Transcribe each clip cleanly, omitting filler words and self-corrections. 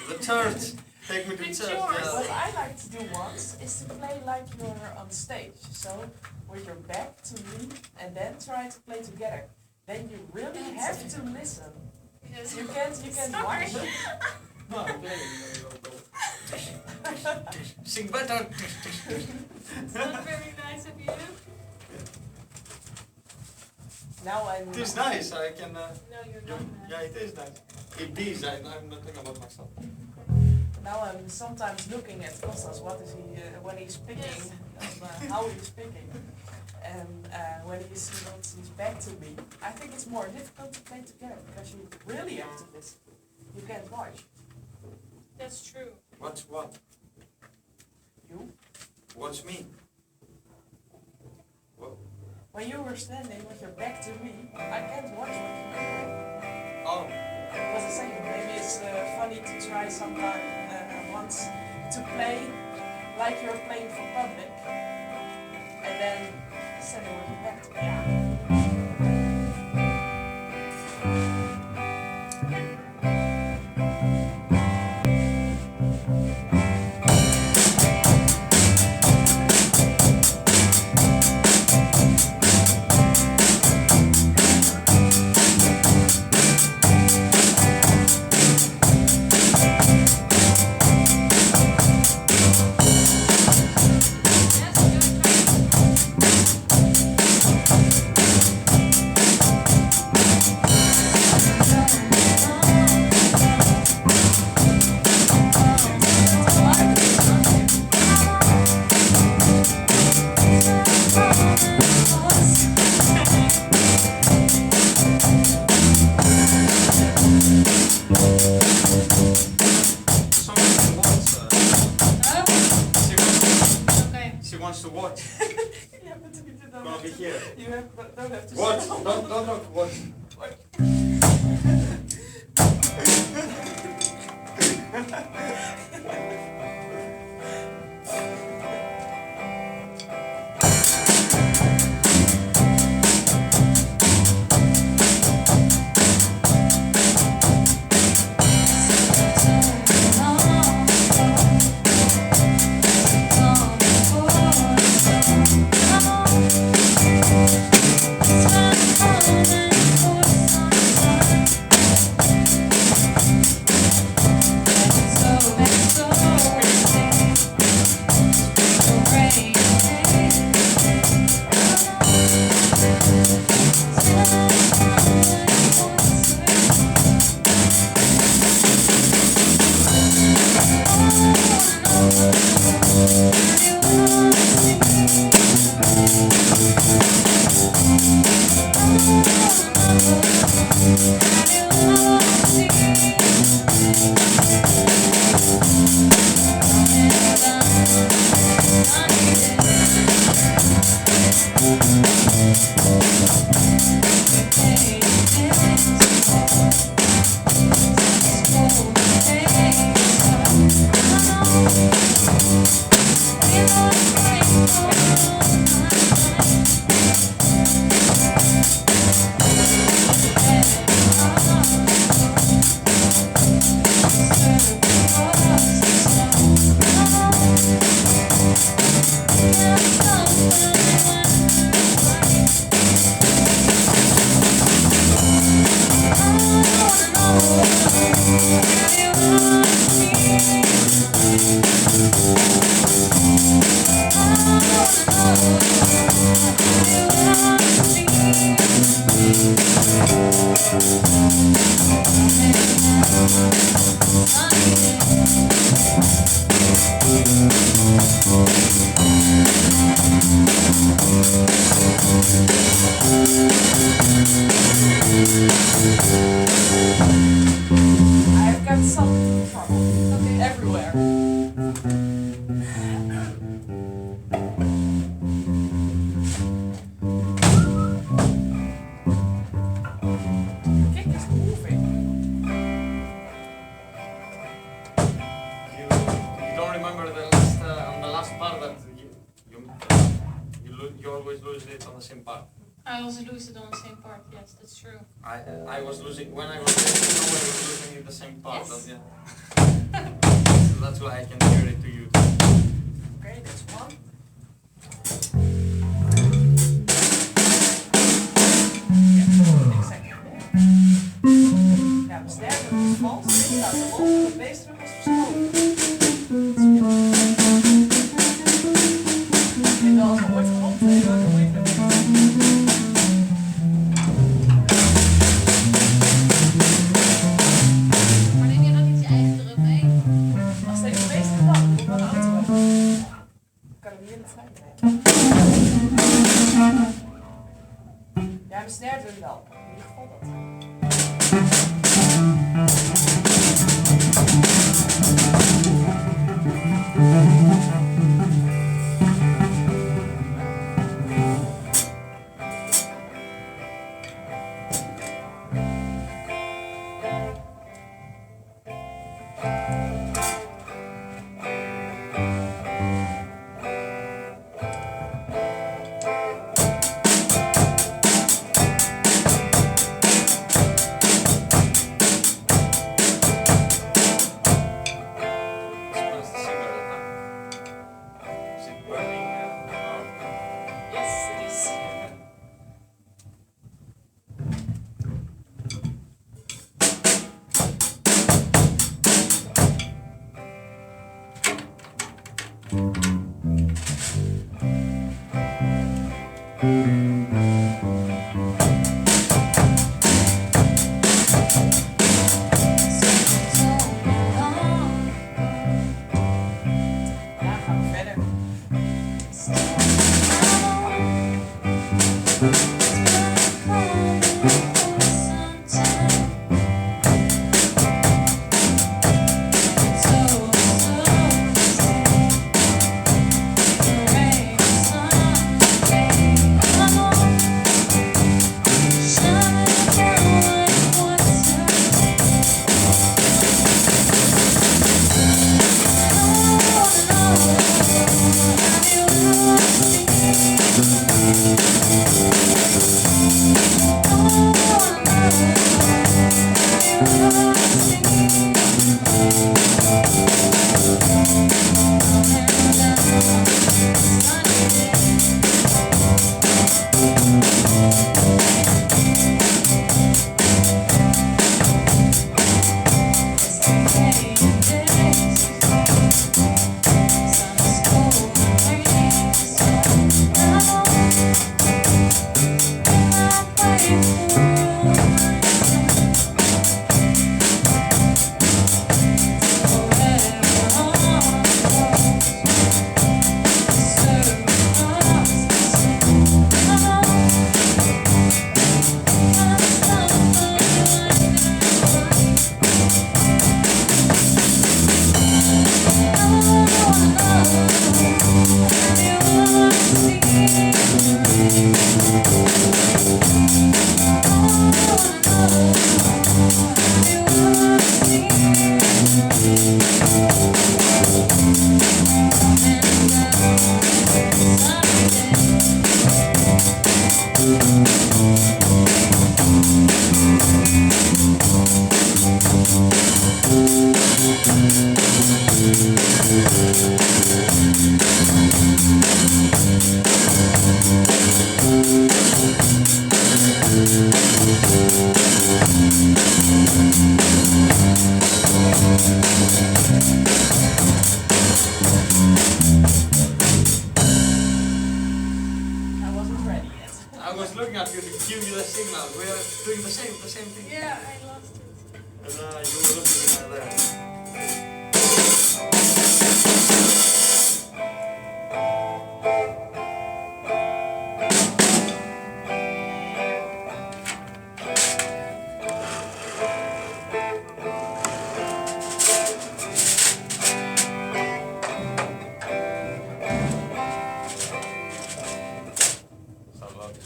The church. Take me to It's church. yours. Yeah. What I like to do once is to play like you're on stage. So with your back to me and then try to play together. Then you really have to listen. Yes. You can't watch. No, I'm playing. Sing better. It's not very nice of you. Now I'm. It is nice. I can. No, you're not nice. Yeah, it is nice. It is. I'm not thinking about myself. Now I'm sometimes looking at Kostas, what is he, when he's speaking, how he's speaking. And when he's back to me, I think it's more difficult to play together because you really have to listen. You can't watch. That's true. Watch what? You? Watch me. What? When you were standing with your back to me, I can't watch what you're doing. Oh. It was the same. Maybe it's funny to try sometime once to play like you're playing for public, and then standing with your back to me. She wants to watch. Yeah, but you don't Gonna have be to, here. you don't have to Watch. sit on Don't look. Watch. I've got some trouble. Okay. Everywhere. The kick is moving. You don't remember the last on the last part that you always lose it on the same part. I also lose it on the same part. Yes, that's true. I was losing when I was always losing it the same part. Yes. But yeah. that's why I can hear it to you. Okay, that's one. Yeah, exactly. Ja, dus derde is vals. Dit staat erop. De bassdrum is verschoven. Ik heb wel eens ooit gehoord, heel erg moeilijk. Maar neem je dan niet je eigen drum mee? Als deze bassdrum kan, dan moet ik wel een auto hebben. Ik kan hem hier in de vrij nemen. Ja, mijn snare drum wel. In ieder geval dat. Smells the cigarette, huh? Is it burning? Yes, it is. Ja, gaan we verder. I wasn't ready yet. I was looking at you to give you the signal. We are doing the same thing. Yeah, I lost it. And you were looking at there.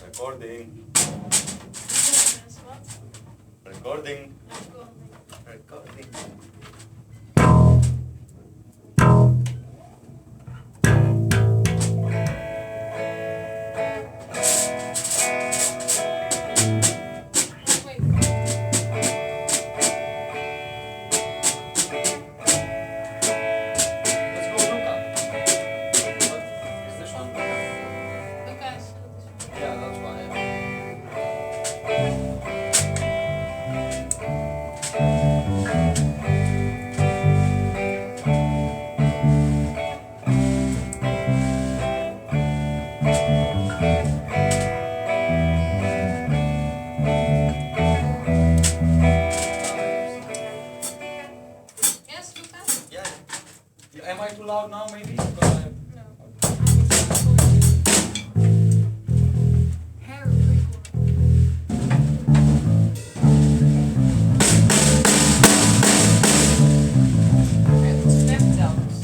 Recording. That's what? Recording. Recording. Recording. Wait. Am I too loud now, maybe? Because I- No. Okay. Hair record. Het is net telkens.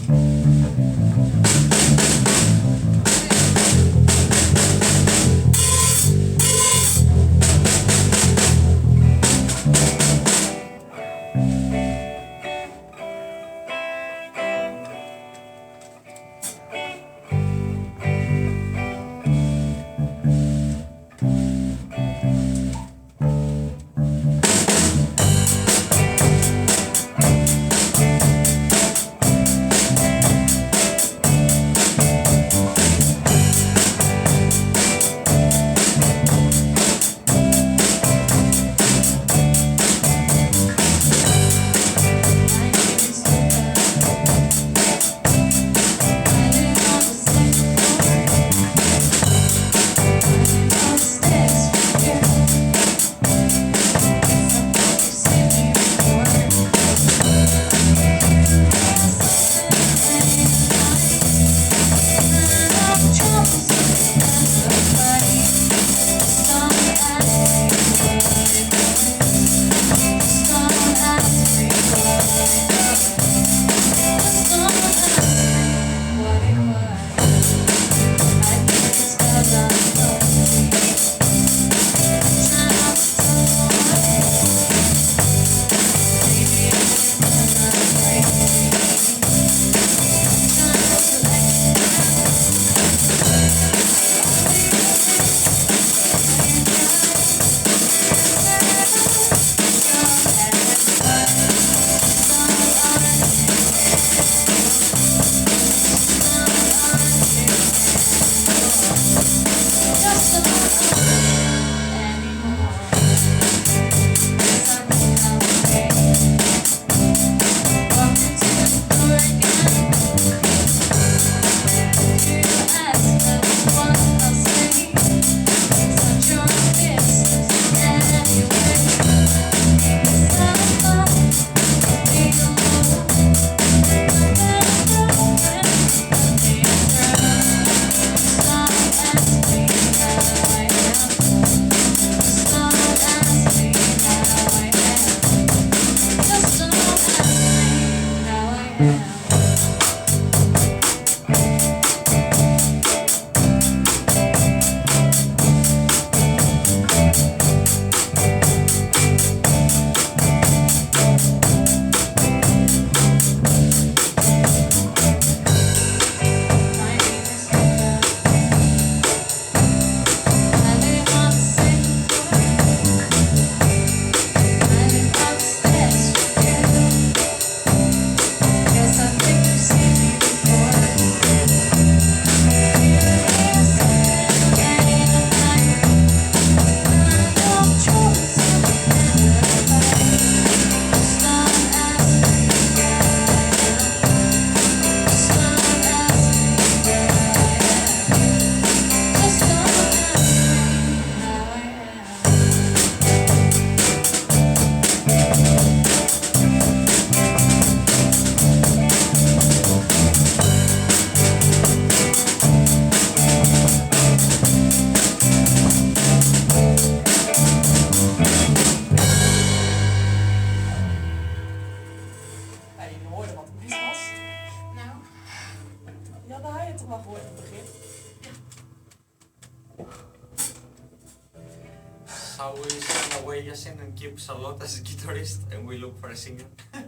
Shall we send away Yasin and keep Charlotte as a guitarist and we look for a singer? No,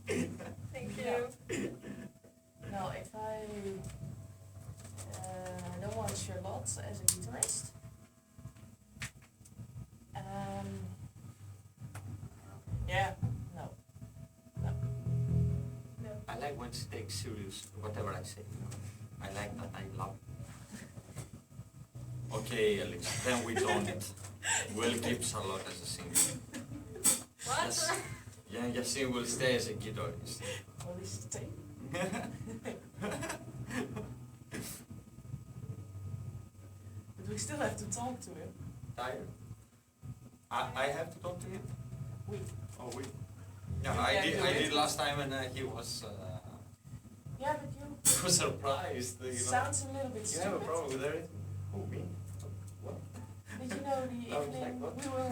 thank you. Well, if I don't want Charlotte as a guitarist, yeah, no. I like when she takes serious whatever I say. You know? I like that. I love. Okay, Alex. Then we don't. We'll keep Charlotte as a singer. What? Yes. Yeah, Yasin will stay as a guitarist. Will he stay? But we still have to talk to him. Tired? I have to talk to him? We. Oh, we. Yeah, You I can did. do I it. did last time, and he was Yeah, but you was surprised. You know. sounds a little bit You have a stupid. problem with everything? Who, me? What? Did you know the I was like, evening what? we were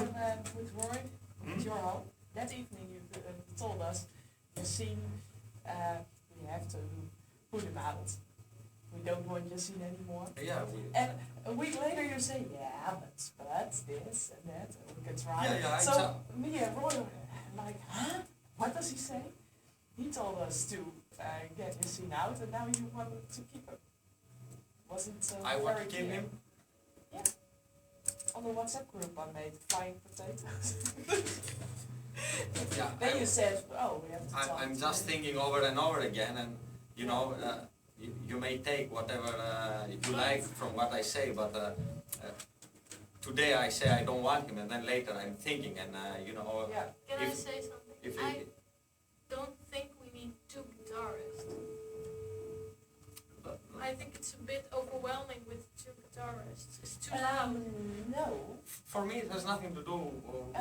with Roy Hmm? at your home? That evening you told us, Yassine, we have to put him out. We don't want Yassine anymore. Yeah. And a week later you say, yeah, but this and that, and we can try. Yeah, yeah, I So tell- me and Roy were like, huh? What does he say? He told us to get Yassine out, and now you want to keep him. Wasn't I want to very keep clear. him. Yeah. On the WhatsApp group I made, frying potatoes. Yeah, Then you said, oh, we have to talk. I'm just thinking over and over again, and you know, you may take whatever you like from what I say, but today I say I don't want him, and then later I'm thinking, and you know, Yeah. Can I If- say something? if I it, don't think we need two guitarists. I think it's a bit overwhelming with two guitarists. It's too loud. No. for me it has nothing to do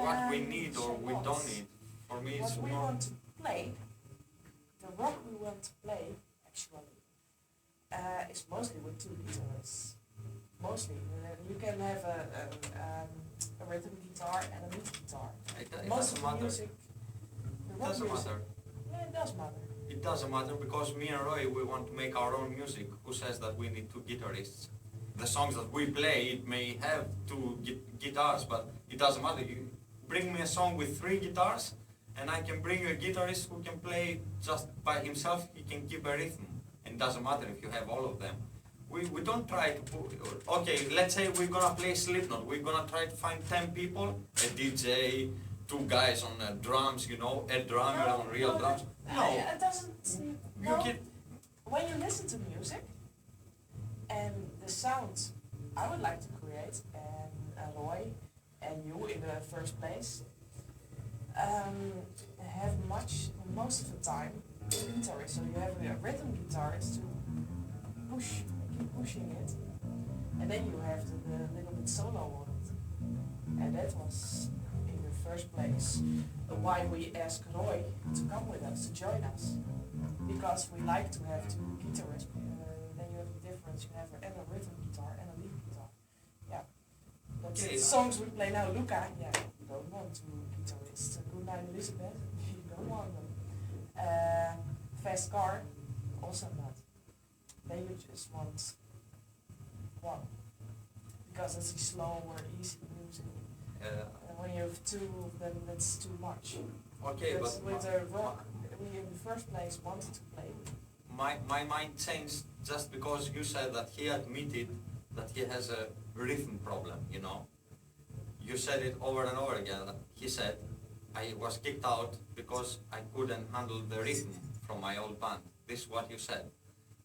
what we need or we somewhat. don't need. For me it's What we more. want to play, the rock we want to play, actually, is mostly with two guitarists. Mostly. You can have a rhythm guitar and a lead guitar. It Most doesn't of the matter. music, the It rock doesn't music, matter. yeah, it does matter. It doesn't matter because me and Roy, we want to make our own music. Who says that we need two guitarists? The songs that we play, it may have two guitars, but it doesn't matter. You bring me a song with 3 guitars, and I can bring a guitarist who can play just by himself. He can keep a rhythm, and it doesn't matter if you have all of them. We don't try to put, okay, let's say we're gonna play Slipknot. We're gonna try to find 10 people, a DJ, 2 guys on drums, you know, a drummer on real drums. No, It doesn't. you No. can. When you listen to music and the sounds I would like to create, and Roy and you in the first place, have most of the time a guitarist. So you have a rhythm guitarist to keep pushing it, and then you have the little bit solo on it. And that was in the first place why we asked Roy to come with us, to join us. Because we like to have 2 guitarists, then you have the difference, you have a rhythm guitar and a lead guitar. Yeah. But Okay. the songs we play now, Luca, yeah, you don't want 2 guitarists. Good Night Elizabeth, you don't want them. Fast Car, also not. Then you just want 1. Because it's slow or easy music. And when you have 2 of them, that's too much. Okay, But but with the rock, we in the first place wanted to play. my mind changed just because you said that he admitted that he has a rhythm problem, you know. You said it over and over again. He said, I was kicked out because I couldn't handle the rhythm from my old band. This is what you said.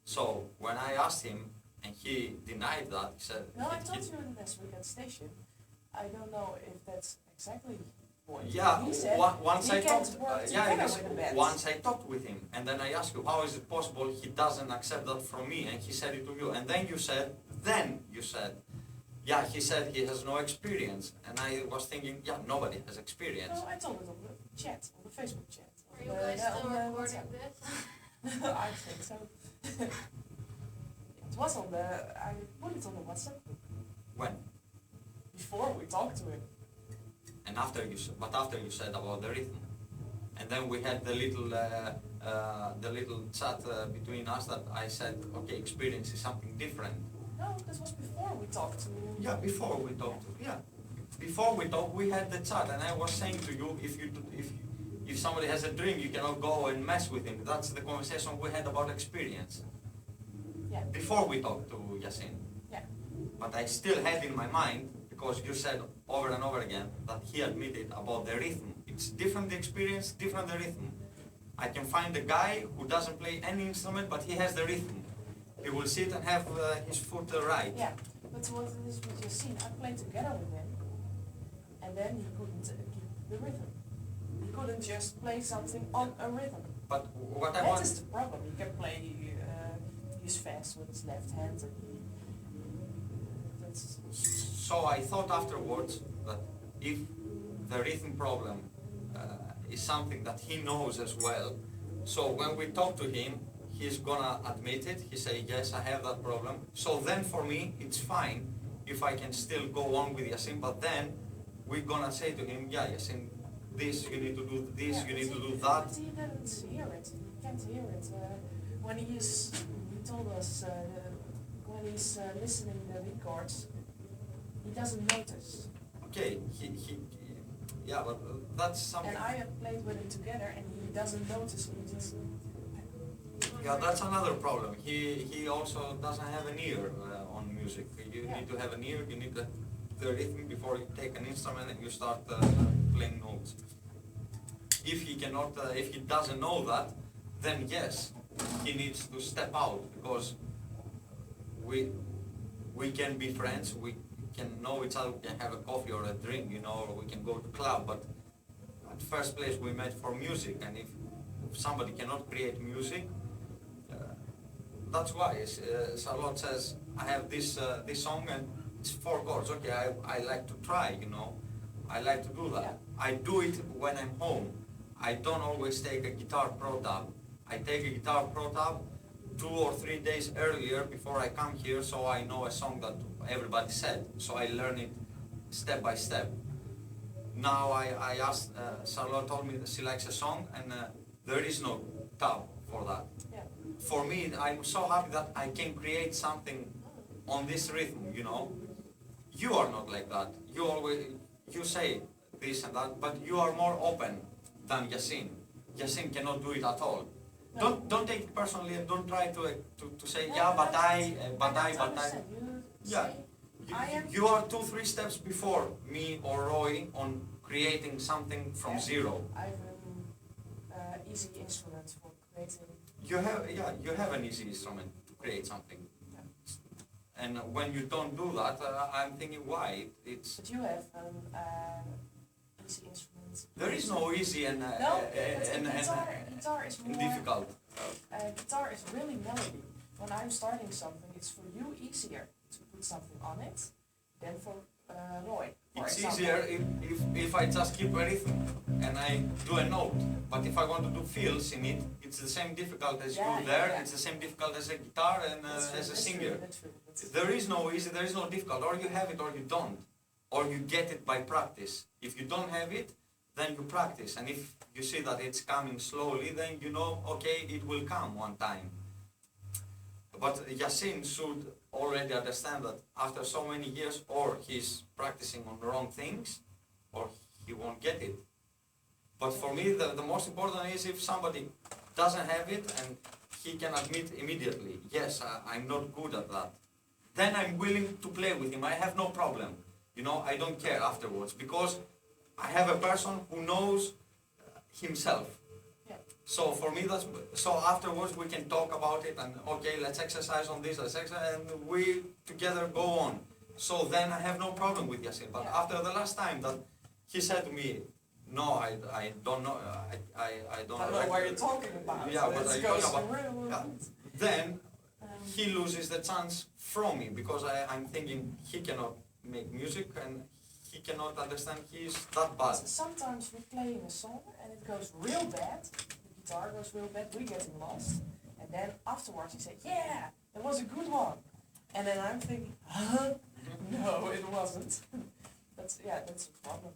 So when I asked him, and he denied that, he said, No, I it- told it- you last week at station. I don't know if that's exactly what Yeah, he said. once he I can't talked, work yeah, together it is, with the band. once I talked with him, and then I asked you, how is it possible he doesn't accept that from me, and he said it to you, and then you said, yeah, he said he has no experience, and I was thinking, yeah, nobody has experience. No, I told it on the chat, on the Facebook chat. Are you guys still recording this? I think so. It was on the, I put it on the WhatsApp group When? before we talked to him. And after you said about the rhythm, and then we had the little chat between us that I said, okay, experience is something different. No, this was before we talked to him. Yeah, before we talked, before we talked, we had the chat, and I was saying to you, if somebody has a dream, you cannot go and mess with him. That's the conversation we had about experience. Yeah. Before we talked to Yassine. Yeah. But I still had in my mind, because you said over and over again that he admitted about the rhythm. It's different the experience, different the rhythm. I can find a guy who doesn't play any instrument, but he has the rhythm. He will sit and have his foot right. Yeah, but what it is with Yassine, I played together with him, and then he couldn't keep the rhythm. He couldn't just play something on a rhythm. But what I That want, is the problem. He can play, he's fast with his left hand, and that's, so I thought afterwards that if the rhythm problem is something that he knows as well. So when we talk to him, he's gonna admit it. He say, yes, I have that problem. So then for me, it's fine if I can still go on with Yasin, but then we're gonna say to him, yeah, Yasin, this, you need to do this, you need to do that. But he didn't hear it. He can't hear it. When he told us, when he's listening to the records, he doesn't notice. Okay, yeah, but that's something. And I have played with him together, and he doesn't notice. He just. Yeah, that's another problem. He also doesn't have an ear on music. You need to have an ear. You need the rhythm before you take an instrument and you start playing notes. If he cannot, if he doesn't know that, then yes, he needs to step out, because we can be friends. We can know each other. We can have a coffee or a drink, you know, or we can go to club. But at first place, we met for music, and if somebody cannot create music, that's why Charlotte says, I have this song and it's 4 chords. Okay, I like to try, you know. I like to do that. Yeah. I do it when I'm home. I don't always take a guitar pro tab. I take a guitar pro tab 2 or 3 days earlier before I come here, so I know a song that everybody said. So I learn it step by step. Now I asked, Charlotte told me that she likes a song, and there is no tab for that. Yeah. For me, I'm so happy that I can create something on this rhythm, you know. You are not like that. You say this and that, but you are more open than Yasin. Yasin cannot do it at all. No. Don't take it personally, and don't try to say, No, yeah, but I. understand. Yeah. You are 2-3 steps before me or Roy on creating something from zero. I have an easy instrument for creating. You have an easy instrument to create something. Yeah. And when you don't do that, I'm thinking why it's. But you have an easy instrument. There is no easy and guitar is more difficult. Guitar is really melody. When I'm starting something, it's for you easier to put something on it than for Roy. It's easier if I just keep a rhythm and I do a note. But if I want to do fills in it, it's the same difficult as you there. Yeah. It's the same difficult as a guitar and as a singer. That's true. There is no easy, there is no difficult. Or you have it or you don't. Or you get it by practice. If you don't have it, then you practice. And if you see that it's coming slowly, then you know, okay, it will come one time. But Yasin should already understand that after so many years, or he's practicing on the wrong things, or he won't get it. But for me, the most important is if somebody doesn't have it and he can admit immediately, yes, I'm not good at that. Then I'm willing to play with him. I have no problem. You know, I don't care afterwards, because I have a person who knows himself. Yeah. So for me, so afterwards we can talk about it and okay, let's exercise on this, and we together go on. So then I have no problem with Yasin. But after the last time that he said to me, no, I don't know, I don't know what you're talking about. Yeah, but I talk about. Real. Yeah. Then he loses the chance from me, because I'm thinking he cannot make music and he cannot understand he's that bad. Sometimes we're playing a song and it goes real bad, the guitar goes real bad, we're getting lost, and then afterwards he said, yeah, that was a good one. And then I'm thinking, huh? No, it wasn't. That's a problem.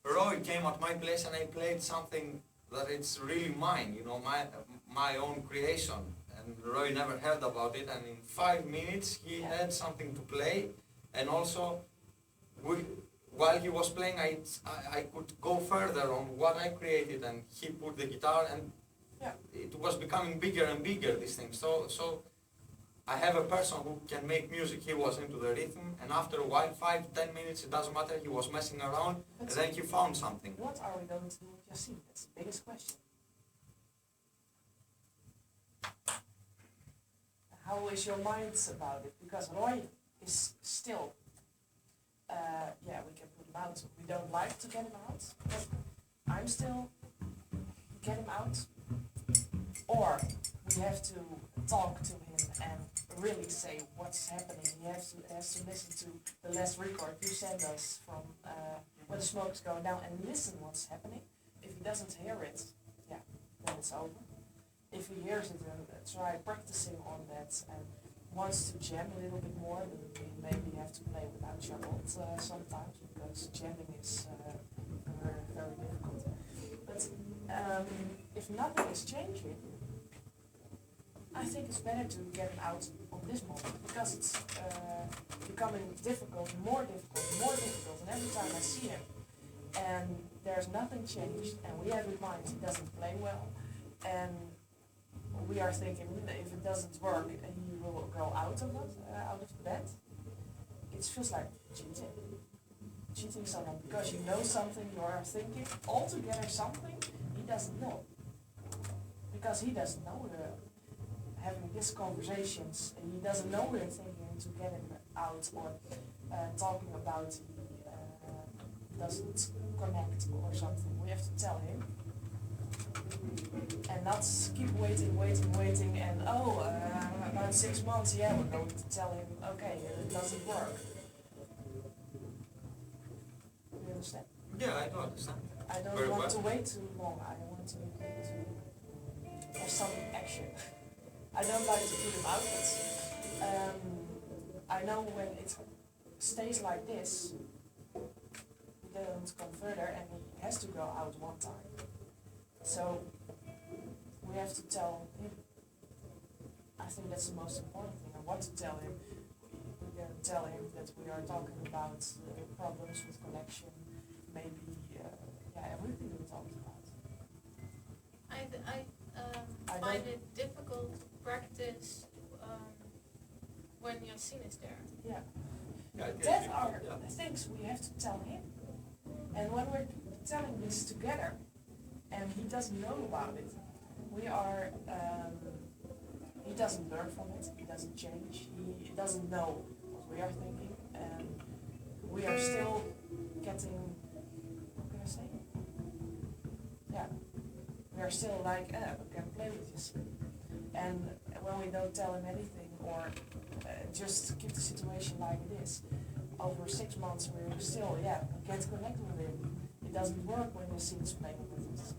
Roy came at my place and I played something that it's really mine, you know, my own creation. And Roy never heard about it, and in 5 minutes he had something to play. And also, while he was playing, I could go further on what I created, and he put the guitar, and it was becoming bigger and bigger, this thing. So I have a person who can make music. He was into the rhythm, and after a while, 5-10 minutes, it doesn't matter, he was messing around, and then he found something. What are we going to do with Yasin? That's the biggest question. How is your mind about it? Because Roy is still, we can put him out. We don't like to get him out, but I'm still get him out. Or we have to talk to him and really say what's happening. He has to listen to the last record you sent us from when the smoke is going down and listen what's happening. If he doesn't hear it, yeah, then it's over. If he hears it, then try practicing on that and wants to jam a little bit more, then we maybe have to play without Charlotte sometimes because jamming is very, very difficult. But if nothing is changing, I think it's better to get him out on this moment because it's becoming difficult, and every time I see him and there's nothing changed and we have in mind he doesn't play well and we are thinking if it doesn't work he will go out of the bed, it feels like cheating someone because you know something, you are thinking altogether something he doesn't know because he doesn't know having these conversations and he doesn't know we're thinking to get him out or talking about he doesn't connect or something. We have to tell him and not keep waiting and about 6 months, yeah, we're going to tell him, okay, it doesn't work. Do you understand? Yeah, I do understand. I don't Very want well. to wait too long. I want to have some action. I don't like to put him out, but I know when it stays like this, he doesn't come further and he has to go out one time. So we have to tell him. I think that's the most important thing. I want to tell him. We can tell him that we are talking about problems with connection, maybe everything we talked about. I find it difficult to practice when Yassine is there. Yeah. Yeah, it is That difficult, are yeah. the things we have to tell him. And when we're telling this together, and he doesn't know about it, we are, he doesn't learn from it, he doesn't change, he doesn't know what we are thinking, and we are still getting, what can I say? Yeah, we are still like, we can play with this. And when we don't tell him anything, or just keep the situation like it is, over 6 months we're still, we can't connect with him. It doesn't work when the scene is playing with us.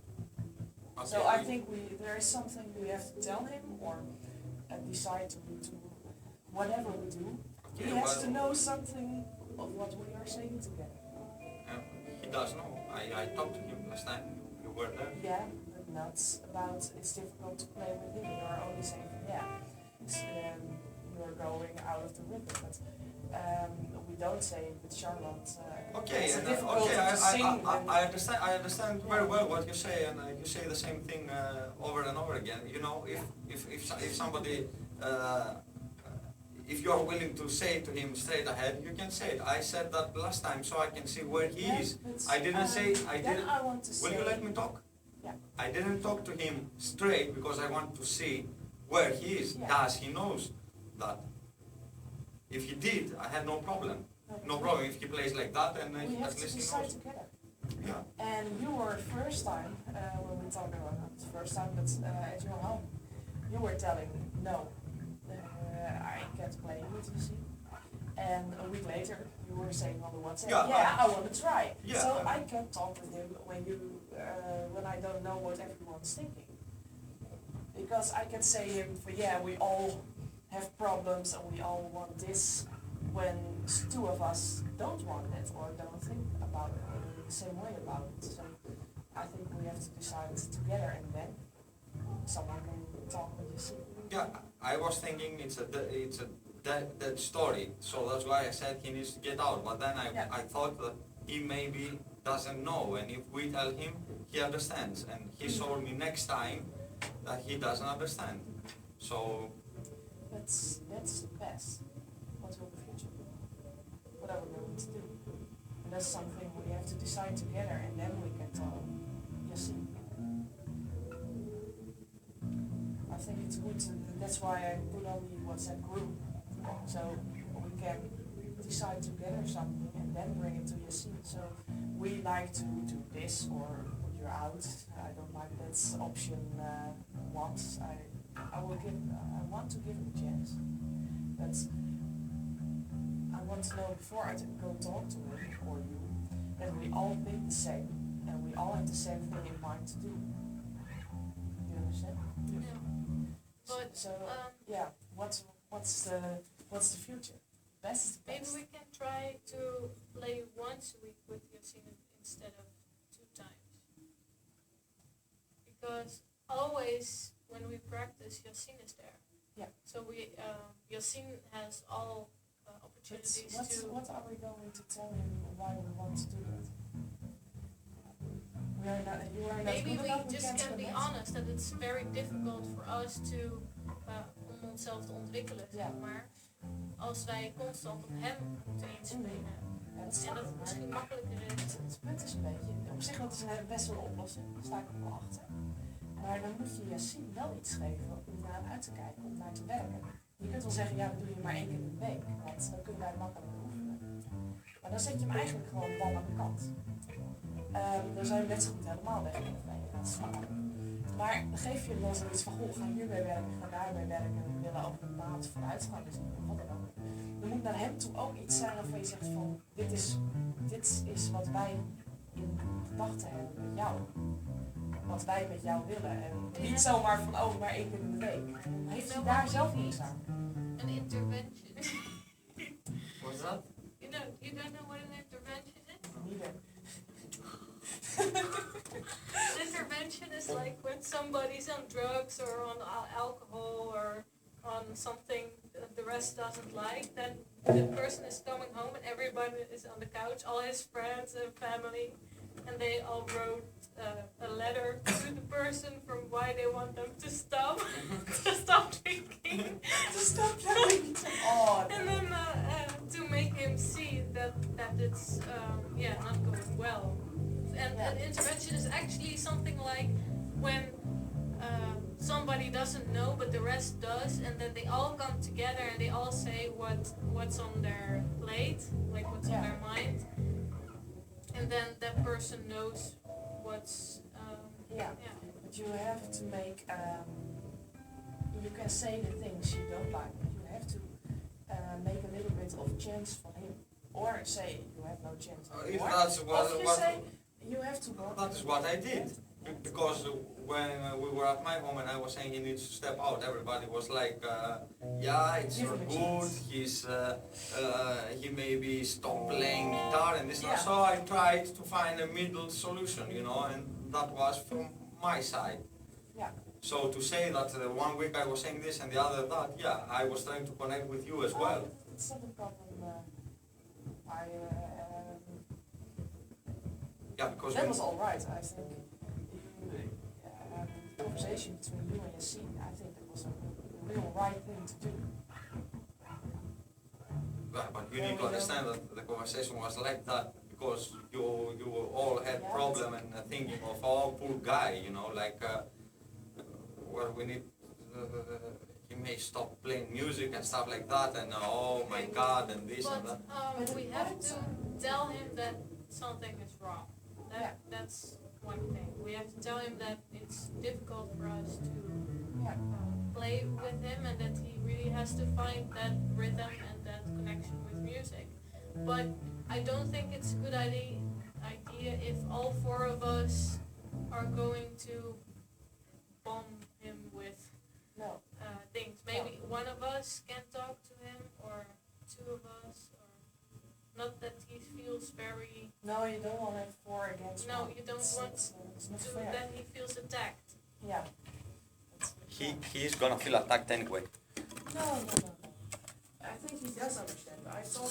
Okay, So I think there is something we have to tell him or decide to whatever we do. He has to know something of what we are saying together. He does know. I talked to him last time. You were there. Yeah, but not about it's difficult to play with him. You are only saying, you are going out of the rhythm. But we don't say with Charlotte. Okay, it's and, difficult okay, to sing. I understand. I understand very well what you say, and you say the same thing over and over again. You know, if somebody, if you are willing to say to him straight ahead, you can say it. I said that last time, so I can see where he is. I didn't say. I then didn't. I want to Will say, you let me talk? Yeah. I didn't talk to him straight because I want to see where he is. Yeah. Does he knows that? If he did, I had no problem. No problem if he plays like that, and we he have at to least he decide knows. together. Yeah. And you were first time, when we talked about, not the first time, but at your home, you were telling, no, I can't play with you, see. And a week later, you were saying on the WhatsApp, I want to try. Yeah, So I can talk with him when I don't know what everyone's thinking. Because I can say him, we all have problems and we all want this, when two of us don't want it or don't think about it or the same way about it. So I think we have to decide together and then someone can talk with you. Yeah, I was thinking it's a that story, so that's why I said he needs to get out. But then I thought that he maybe doesn't know, and if we tell him, he understands. And he told me next time that he doesn't understand. So that's the best. What will the future be? What are we going to do? And that's something we have to decide together, and then we can talk. You see. I think it's good, that's why I put on the WhatsApp group, so we can decide together something and then bring it to Yassine. So we like to do this or put you out. I don't like that's option once. I want to give it a chance, but I want to know before I go talk to him or you that we all think the same, and we all have the same thing in mind to do. You understand? Yeah. But So yeah, what's the future? Best is the maybe best. we can try to play once a week with Yassine instead of 2 times. Because always when we practice, Yassine is there. Yeah. So Yassine has all opportunities to. What are we going to tell him why we want to do that? You are not Maybe good we enough, just can't can be connect. honest that it's very difficult for us to om onszelf te ontwikkelen, zeg Ja. maar. Als wij constant op hem moeten inspringen. Ja, dat En snap dat ik, het maar misschien makkelijker is. het punt is een beetje, op zich dat is best wel een oplossing, daar sta ik ook wel achter. Maar dan moet je Yassine wel iets geven om naar uit te kijken, om naar te werken. Je kunt wel zeggen, ja, dat doe je maar 1 keer in de week, want dan kunnen wij makkelijk oefenen. Maar dan zet je hem eigenlijk gewoon bal aan de kant. Dan zou je net zo goed helemaal weg kunnen laten slaan. Maar dan geef je hem dan zoiets van, goh, ga hiermee werken, ga daarmee werken, en we willen over een maand vooruitgang zien, of wat dan ook. Er moet naar hem toe ook iets zijn waarvan je zegt van, dit is wat wij in gedachten hebben met jou. Wat wij met jou willen. En niet zomaar van, oh, maar 1 keer in de week. Dan heeft hij daar zelf niks aan. An intervention. What's that? You don't know what an intervention is? Neither. An intervention is like when somebody's on drugs or on alcohol or on something that the rest doesn't like, then the person is coming home and everybody is on the couch, all his friends and family, and they all wrote a letter to the person from why they want them to stop drinking. To stop playing. Oh, And then to make him see that it's not going well. And an intervention is actually something like when somebody doesn't know but the rest does, and then they all come together and they all say what's on their plate, like what's on their mind, and then that person knows what's But you have to make. You can say the things you don't like. But you have to make a little bit of chance for him, or say you have no chance. If Or- that's or what, you what say you have to work. that is what I did. Because when we were at my home and I was saying he needs to step out, everybody was like, yeah, it's Give not him a good, chance. he maybe stopped playing guitar and this and Yeah. so I tried to find a middle solution, you know, and that was from my side. Yeah. So to say that 1 week I was saying this and the other that, yeah, I was trying to connect with you as well. It's not a problem. Yeah, because That when- was all right. I think the conversation between you and Yassine, I think it was a real right thing to do. Right, but you need to understand that the conversation was like that because you all had Yeah, problem and thinking of, oh, poor guy, you know, like, well, we need, he may stop playing music and stuff like that, and oh my God, and this and that. But we have to tell him that something is wrong. That's one thing. We have to tell him that it's difficult for us to play with him and that he really has to find that rhythm and that connection with music. But I don't think it's a good idea if all 4 of us are going to bomb him with things. Maybe one of us can talk to him or 2 of us. Not that he feels very. No, you don't want to have 4 against 1. No, you don't want it's not to. fair. Then he feels attacked. Yeah. He's gonna feel attacked anyway. No. I think he does understand. I told